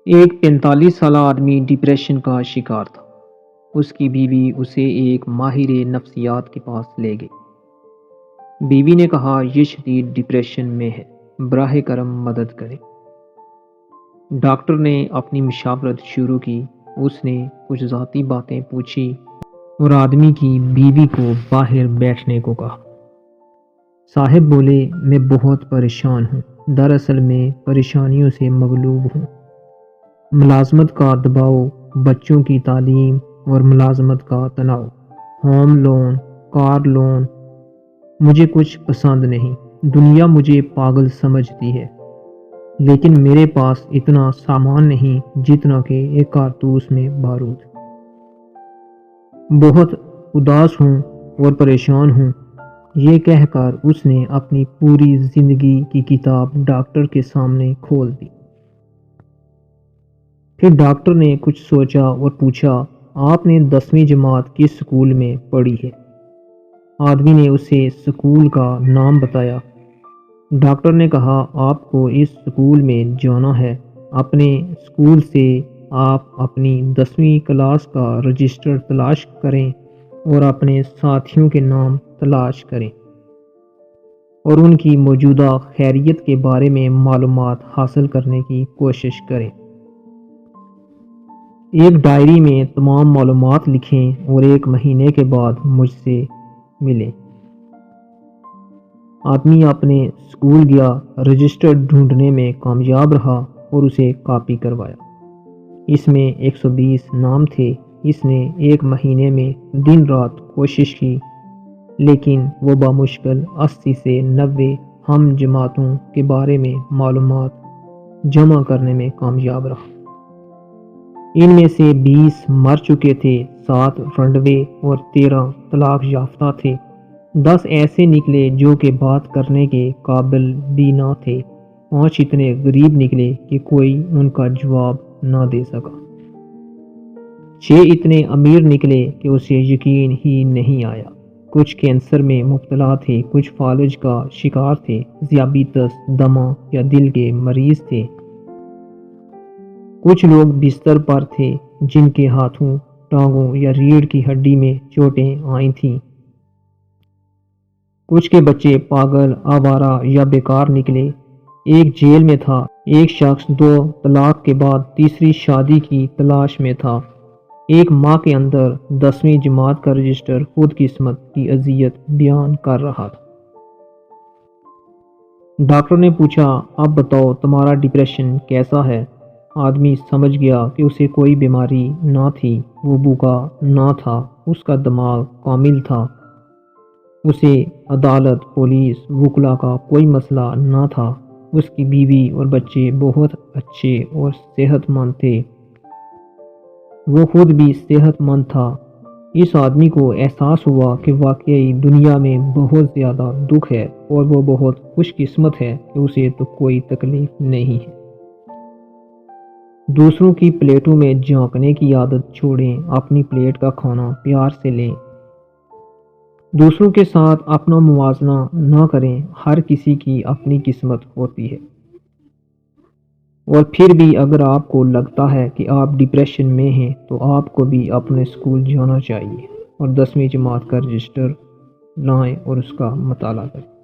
ایک 45 سالہ آدمی ڈپریشن کا شکار تھا۔ اس کی بیوی اسے ایک ماہر نفسیات کے پاس لے گئی۔ بیوی نے کہا، یہ شدید ڈپریشن میں ہے، براہ کرم مدد کریں۔ ڈاکٹر نے اپنی مشاورت شروع کی۔ اس نے کچھ ذاتی باتیں پوچھی اور آدمی کی بیوی کو باہر بیٹھنے کو کہا۔ صاحب بولے، میں بہت پریشان ہوں، دراصل میں پریشانیوں سے مغلوب ہوں۔ ملازمت کا دباؤ، بچوں کی تعلیم اور ملازمت کا تناؤ، ہوم لون، کار لون، مجھے کچھ پسند نہیں۔ دنیا مجھے پاگل سمجھتی ہے، لیکن میرے پاس اتنا سامان نہیں جتنا کہ ایک کارتوس میں بارود۔ بہت اداس ہوں اور پریشان ہوں۔ یہ کہہ کر اس نے اپنی پوری زندگی کی کتاب ڈاکٹر کے سامنے کھول دی۔ پھر ڈاکٹر نے کچھ سوچا اور پوچھا، آپ نے 10ویں جماعت کس سکول میں پڑھی ہے؟ آدمی نے اسے سکول کا نام بتایا۔ ڈاکٹر نے کہا، آپ کو اس سکول میں جانا ہے۔ اپنے سکول سے آپ اپنی 10ویں کلاس کا رجسٹر تلاش کریں اور اپنے ساتھیوں کے نام تلاش کریں اور ان کی موجودہ خیریت کے بارے میں معلومات حاصل کرنے کی کوشش کریں۔ ایک ڈائری میں تمام معلومات لکھیں اور 1 مہینے کے بعد مجھ سے ملیں۔ آدمی اپنے سکول گیا، رجسٹر ڈھونڈنے میں کامیاب رہا اور اسے کاپی کروایا۔ اس میں 120 نام تھے۔ اس نے 1 مہینے میں دن رات کوشش کی، لیکن وہ بامشکل 80 سے 90 ہم جماعتوں کے بارے میں معلومات جمع کرنے میں کامیاب رہا۔ ان میں سے 20 مر چکے تھے، 7 رنڈوے اور 13 طلاق یافتہ تھے۔ 10 ایسے نکلے جو کہ بات کرنے کے قابل بھی نہ تھے۔ 5 اتنے غریب نکلے کہ کوئی ان کا جواب نہ دے سکا۔ 6 اتنے امیر نکلے کہ اسے یقین ہی نہیں آیا۔ کچھ کینسر میں مبتلا تھے، کچھ فالج کا شکار تھے، ذیابیطس، دمہ یا دل کے مریض تھے۔ کچھ لوگ بستر پر تھے جن کے ہاتھوں، ٹانگوں یا ریڑھ کی ہڈی میں چوٹیں آئی تھیں۔ کچھ کے بچے پاگل، آوارہ یا بیکار نکلے۔ ایک جیل میں تھا۔ ایک شخص 2 طلاق کے بعد تیسری شادی کی تلاش میں تھا۔ ایک ماہ کے اندر 10ویں جماعت کا رجسٹر خود قسمت کی اذیت بیان کر رہا تھا۔ ڈاکٹر نے پوچھا، اب بتاؤ تمہارا ڈپریشن کیسا ہے؟ آدمی سمجھ گیا کہ اسے کوئی بیماری نہ تھی، وہ بھوکا نہ تھا، اس کا دماغ کامل تھا۔ اسے عدالت، پولیس، وکلا کا کوئی مسئلہ نہ تھا۔ اس کی بیوی اور بچے بہت اچھے اور صحت مند تھے۔ وہ خود بھی صحت مند تھا۔ اس آدمی کو احساس ہوا کہ واقعی دنیا میں بہت زیادہ دکھ ہے اور وہ بہت خوش قسمت ہے کہ اسے تو کوئی تکلیف نہیں ہے۔ دوسروں کی پلیٹوں میں جھانکنے کی عادت چھوڑیں، اپنی پلیٹ کا کھانا پیار سے لیں۔ دوسروں کے ساتھ اپنا موازنہ نہ کریں، ہر کسی کی اپنی قسمت ہوتی ہے۔ اور پھر بھی اگر آپ کو لگتا ہے کہ آپ ڈپریشن میں ہیں تو آپ کو بھی اپنے سکول جانا چاہیے اور 10ویں جماعت کا رجسٹر لائیں اور اس کا مطالعہ کریں۔